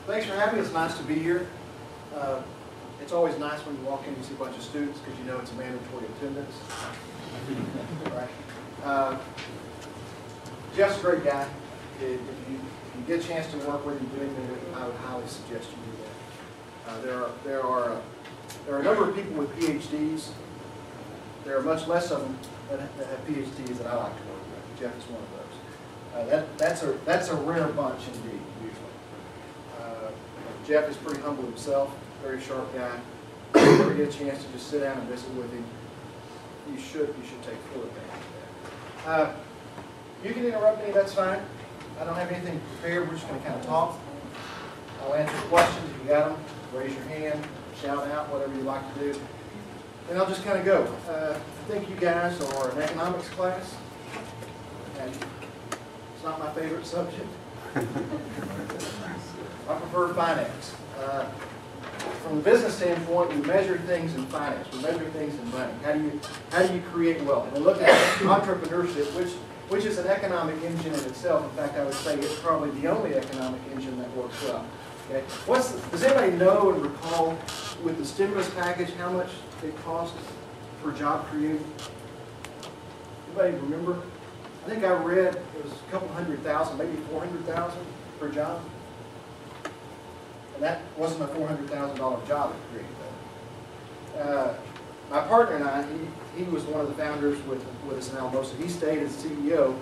Thanks for having me. It's nice to be here. It's always nice when you walk in and see a bunch of students because you know it's a mandatory attendance. Right. Jeff's a great guy. If you get a chance to work with him doing it, I would highly suggest you do that. There are a number of people with PhDs. There are much less of them that have PhDs that I like to work with. Jeff is one of those. That's a rare bunch indeed, usually. Jeff is pretty humble himself, very sharp guy. If you ever get a chance to just sit down and visit with him, you should take full advantage of that. You can interrupt me, that's fine. I don't have anything prepared, we're just going to kind of talk. I'll answer questions if you got them. Raise your hand, shout out, whatever you like to do. And I'll just kind of go. I think you guys are an economics class, and it's not my favorite subject. I prefer finance. From the business standpoint, we measure things in finance. We measure things in money. How do you create wealth? And we look at entrepreneurship, which is an economic engine in itself. In fact, I would say it's probably the only economic engine that works well. Okay? Does anybody know and recall with the stimulus package how much it cost per job created? Anybody remember? I think I read it was a couple $100,000, maybe $400,000 per job. And that wasn't a $400,000 job it created, though. My partner and I, he was one of the founders with us in Alamosa. He stayed as CEO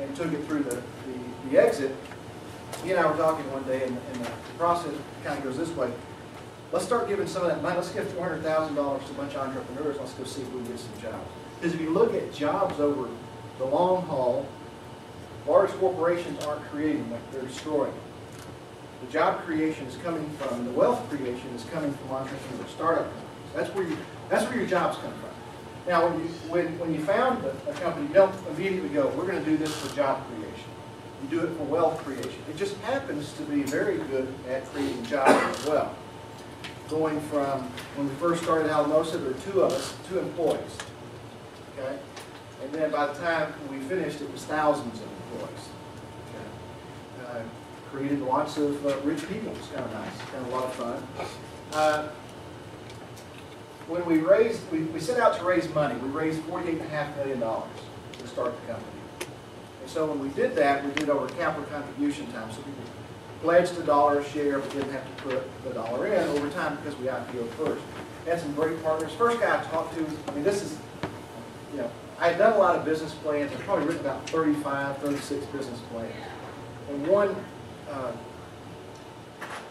and took it through the exit. He and I were talking one day, and the process kind of goes this way. Let's start giving some of that money. Let's give $400,000 to a bunch of entrepreneurs. Let's go see if we can get some jobs. Because if you look at jobs over the long haul, large corporations aren't creating them, they're destroying them. The job creation is coming from, the wealth creation is coming from entrepreneurs, startup companies. That's where your jobs come from. Now, when you found a company, you don't immediately go, we're going to do this for job creation. You do it for wealth creation. It just happens to be very good at creating jobs as well. Going from, when we first started Alamosa, there were two of us, 2 employees. Okay? And then by the time we finished, it was thousands of employees. Okay? Created lots of rich people. It's kind of nice, kind of a lot of fun. When we set out to raise money. We raised $48.5 million to start the company. And so when we did that, we did over capital contribution time. So people pledged $1 a share, but didn't have to put the dollar in over time because we IPO'd first. Had some great partners. First guy I talked to, I mean, this is, you know, I had done a lot of business plans. I've probably written about 35, 36 business plans. And one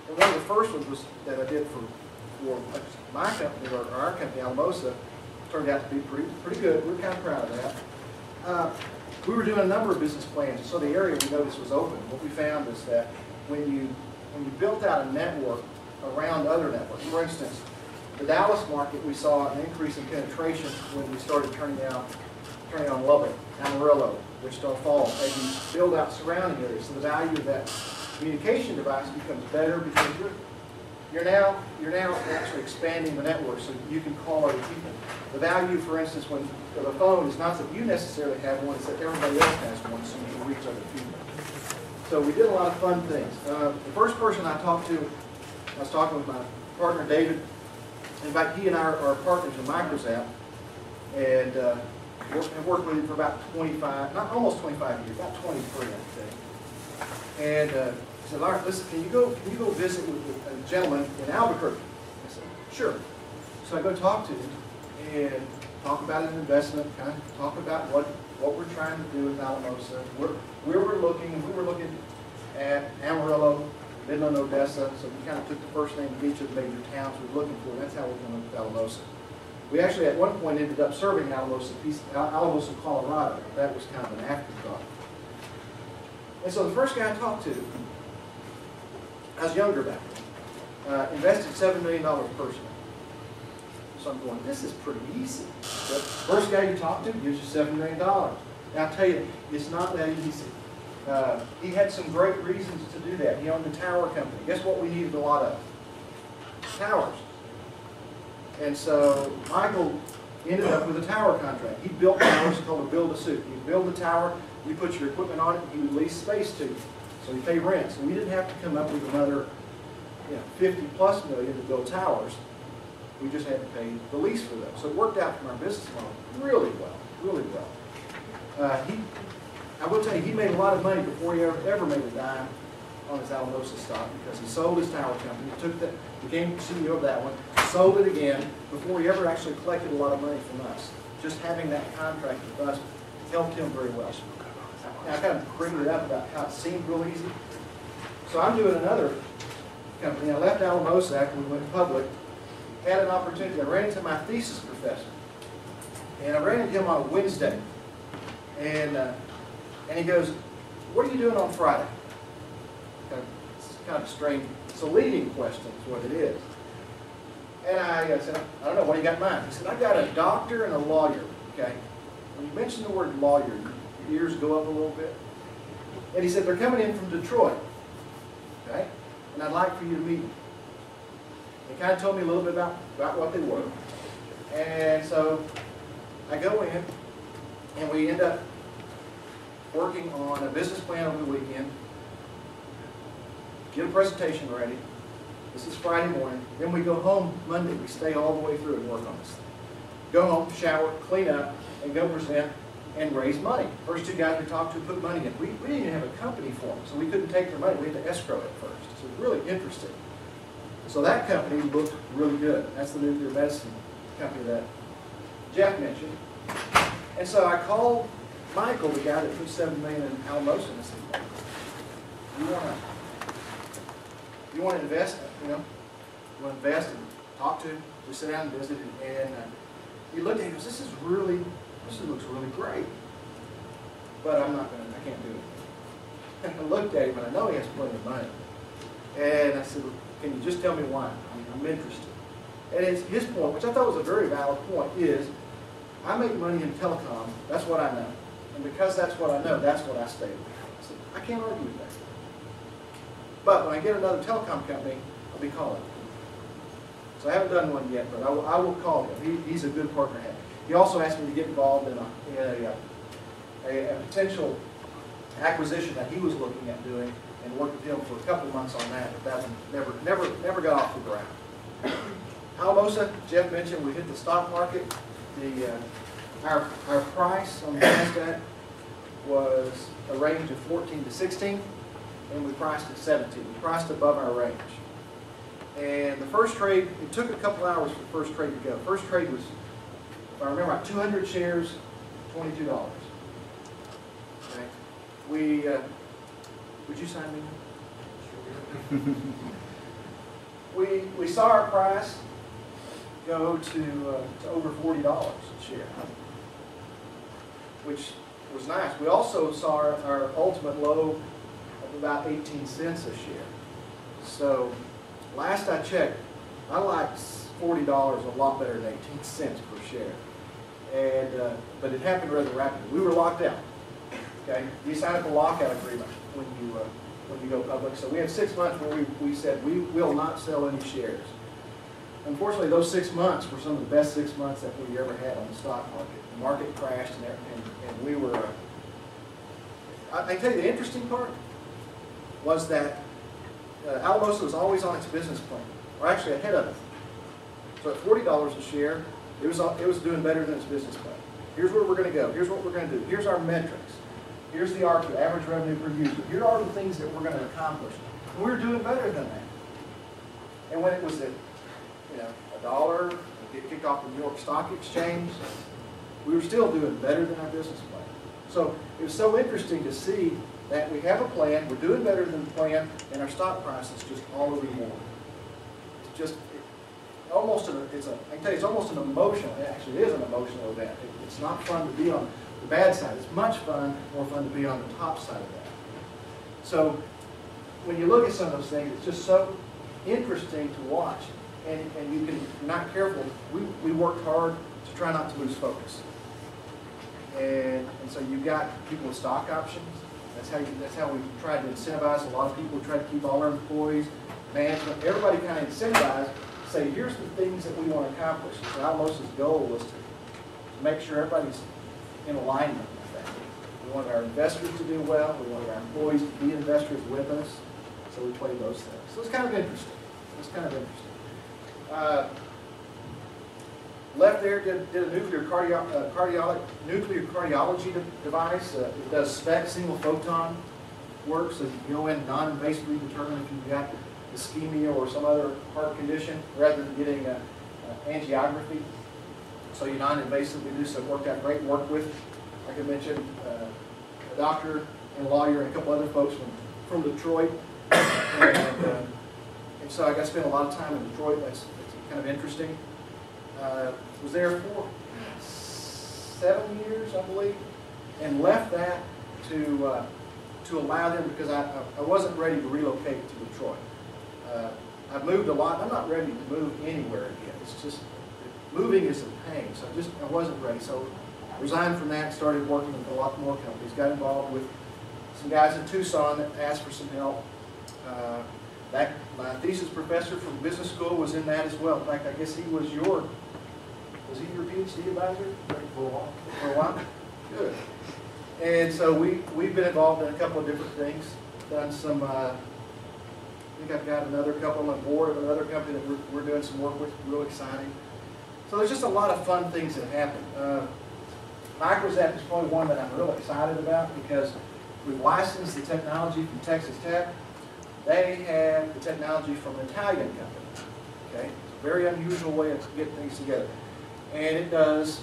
of the first ones was that I did for my company, or our company, Alamosa, turned out to be pretty good. We were kind of proud of that. We were doing a number of business plans, and so the area we noticed was open. What we found is that when you built out a network around other networks, for instance, the Dallas market, we saw an increase in penetration when we started turning on Lubbock, Amarillo, Wichita Falls, as you build out surrounding areas. So the value of that communication device becomes better because you're now actually expanding the network so you can call other people. The value, for instance, when the phone is not that you necessarily have one, it's that everybody else has one, so you can reach other people. So we did a lot of fun things. The first person I talked to, I was talking with my partner David. In fact, he and I are partners in Microzap, and I've worked with him for about 25, not almost 25 years, about 23, I think. And he said, "Larry, listen, can you go visit with a gentleman in Albuquerque?" I said, "Sure." So I go talk to him and talk about an investment, kind of talk about what we're trying to do with Alamosa. We were looking at Amarillo, Midland, Odessa, so we kind of took the first name of each of the major towns we were looking for, and that's how we came up with Alamosa. We actually at one point ended up serving Alamosa, Colorado. That was kind of an afterthought. And so the first guy I talked to, I was younger back then, invested $7 million personally. So I'm going, this is pretty easy. The first guy you talk to gives you $7 million. Now I'll tell you, it's not that easy. He had some great reasons to do that. He owned a tower company. Guess what we needed a lot of? Towers. And so Michael ended up with a tower contract. He built towers called a build-a-suit. You build the tower, you put your equipment on it, he would lease space to you. So he paid rent. So we didn't have to come up with another $50+ million to build towers. We just had to pay the lease for those. So it worked out from our business model really well, really well. I will tell you, he made a lot of money before he ever made a dime on his Alamosa stock, because he sold his tower company, became CEO of that one, sold it again before he ever actually collected a lot of money from us. Just having that contract with us helped him very well. Now, I kind of bring it up about how it seemed real easy. So I'm doing another company. I left Alamosa after we went public. Had an opportunity. I ran into my thesis professor, and I ran into him on a Wednesday, and he goes, "What are you doing on Friday?" It's kind of a strange, it's a leading question is what it is. And I said, "I don't know, what do you got in mind?" He said, "I've got a doctor and a lawyer." Okay, when you mention the word lawyer, your ears go up a little bit. And he said, "They're coming in from Detroit, okay, and I'd like for you to meet them." He kind of told me a little bit about what they were. And so I go in, and we end up working on a business plan over the weekend, get a presentation ready. This is Friday morning. Then we go home Monday. We stay all the way through and work on this thing. Go home, shower, clean up, and go present and raise money. First two guys we talked to put money in. We didn't even have a company for them, so we couldn't take their money. We had to escrow it first. So it was really interesting. So that company looked really good. That's the nuclear medicine company that Jeff mentioned. And so I called Michael, the guy that put $7 million in Alamosa, and I said, "You want to invest? You want to invest and talk to him?" We sat down and visited, and he looked at it and goes, "This looks really great, but I can't do it." And I looked at him, and I know he has plenty of money. And I said, "Can you just tell me why? I'm interested." And his point, which I thought was a very valid point, is I make money in telecom. That's what I know. And because that's what I know, that's what I stay with. I said, I can't argue with that. But when I get another telecom company, I'll be calling him. So I haven't done one yet, but I will call him. He's a good partner to have. He also asked me to get involved in a potential acquisition that he was looking at doing, and worked with him for a couple of months on that, but that one never got off the ground. Alamosa, Jeff mentioned, we hit the stock market. Our price on the NASDAQ was a range of 14 to 16, and we priced at 17. We priced above our range. And the first trade, it took a couple hours for the first trade to go. First trade was, if I remember, 200 shares, $22. Okay. Would you sign me? We saw our price go to over $40 a share, which was nice. We also saw our ultimate low of about 18 cents a share. So last I checked, I liked $40 a lot better than 18 cents per share. And but it happened rather rapidly. We were locked out. Okay, you sign up a lockout agreement when you go public. So we had 6 months where we said we will not sell any shares. Unfortunately, those 6 months were some of the best 6 months that we ever had on the stock market. The market crashed, and we were. I tell you, the interesting part was that Alamosa was always on its business plan, or actually ahead of it. So at $40 a share, it was doing better than its business plan. Here's where we're going to go. Here's what we're going to do. Here's our metrics. Here's the ARPU, average revenue per user. Here are the things that we're going to accomplish. And we were doing better than that. And when it was at $1, we get kicked off the New York Stock Exchange, we were still doing better than our business plan. So it was so interesting to see that we have a plan, we're doing better than the plan, and our stock price is just all over the board. It's just I can tell you, it's almost an emotional, actually it is an emotional event. It's not fun to be on the bad side. It's much more fun to be on the top side of that. So when you look at some of those things, it's just so interesting to watch. And you can, if you're not careful, we worked hard to try not to lose focus. And so you've got people with stock options. That's how we tried to incentivize a lot of people. We tried to keep all our employees, management, everybody kind of incentivized. Say, here's the things that we want to accomplish. So Alamosa's goal was to make sure everybody's in alignment with that. We wanted our investors to do well. We wanted our employees to be investors with us. So we played those things. So it's kind of interesting. It's kind of interesting. Left there, did a nuclear cardiology device. It does SPECT, single photon work, so you can go in non-invasively determine if you've got ischemia or some other heart condition rather than getting angiography. So you non-invasively do, so it worked out great. Work with, like I mentioned, a doctor and a lawyer and a couple other folks from Detroit. And so I got to spend a lot of time in Detroit. That's kind of interesting. Was there for 7 years, I believe, and left that to allow them, because I wasn't ready to relocate to Detroit. I've moved a lot. I'm not ready to move anywhere again. It's just, moving is a pain, so I wasn't ready. So resigned from that and started working with a lot more companies. Got involved with some guys in Tucson that asked for some help. My thesis professor from business school was in that as well. In fact, I guess he was your PhD advisor? For a while. For a while? Good. And so we've been involved in a couple of different things. Done some, I think I've got another couple on the board of another company that we're doing some work with, real exciting. So there's just a lot of fun things that happen. Microzap is probably one that I'm real excited about because we've licensed the technology from Texas Tech. They have the technology from an Italian company. Okay? It's a very unusual way of getting things together. And it does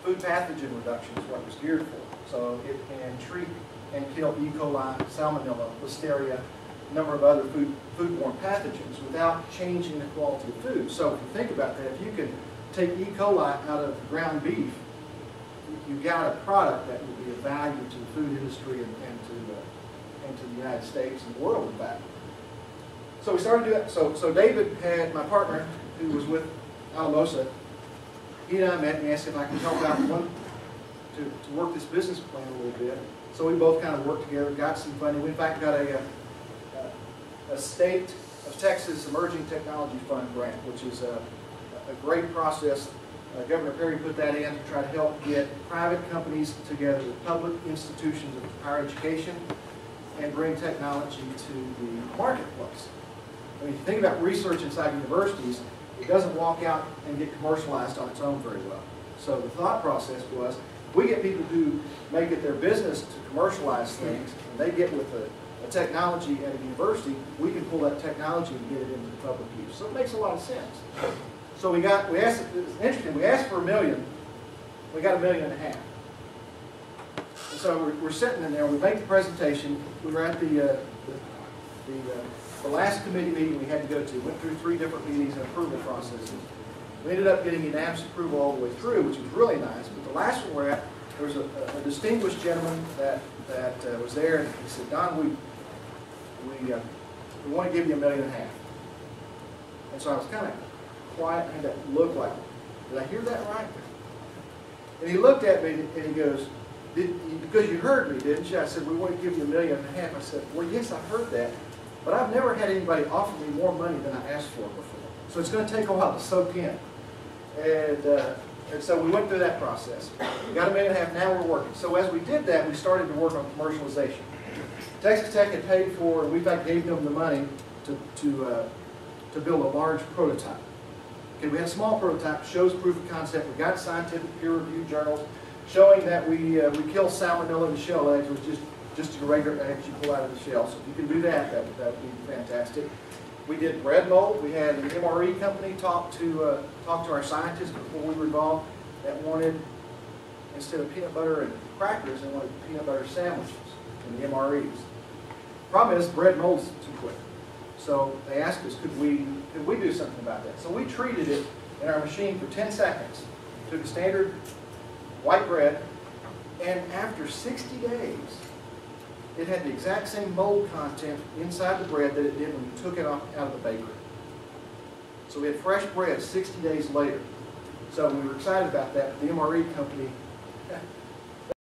food pathogen reduction is what it was geared for. So it can treat and kill E. coli, salmonella, listeria, a number of other foodborne pathogens without changing the quality of food. So if you think about that, if you can take E. coli out of ground beef, you've got a product that will be of value to the food industry and to the United States and the world, in fact. So we started doing that. So David had, my partner, who was with Alamosa, he and I met and asked if I could help out to work this business plan a little bit. So we both kind of worked together, got some funding. We in fact got a State of Texas Emerging Technology Fund grant, which is a great process. Governor Perry put that in to try to help get private companies together with public institutions of higher education and bring technology to the marketplace. I mean, if you think about research inside universities, it doesn't walk out and get commercialized on its own very well. So the thought process was, we get people who make it their business to commercialize things, and they get with a technology at a university, we can pull that technology and get it into the public use. So it makes a lot of sense. So we asked, it's interesting, we asked for $1 million, we got $1.5 million. And so we're sitting in there, we make the presentation, we were at the last committee meeting we had to go to, went through 3 different meetings and approval processes. We ended up getting unanimous approval all the way through, which was really nice. But the last one we're at, there was a distinguished gentleman that was there, and he said, Don, we want to give you $1.5 million. And so I was kind of quiet and had that look like, did I hear that right? And he looked at me and he goes, because you heard me, didn't you? I said, we want to give you $1.5 million. I said, well, yes, I heard that, but I've never had anybody offer me more money than I asked for before. So it's going to take a while to soak in. And so we went through that process. We got $1.5 million, now we're working. So as we did that, we started to work on commercialization. Texas Tech had paid for, and we in fact gave them the money to build a large prototype. Okay, we had a small prototype, shows proof of concept. We got scientific peer-reviewed journals showing that we kill salmonella in the shell eggs with just a regular eggs you pull out of the shell. So if you can do that, that would be fantastic. We did bread mold. We had an MRE company talk to our scientists before we were involved that wanted, instead of peanut butter and crackers, they wanted peanut butter sandwiches in the MREs. Problem is, bread molds too quick. So they asked us, could we do something about that? So we treated it in our machine for 10 seconds. Took a standard white bread, and after 60 days, it had the exact same mold content inside the bread that it did when you took it out of the bakery. So we had fresh bread 60 days later. So we were excited about that. The MRE company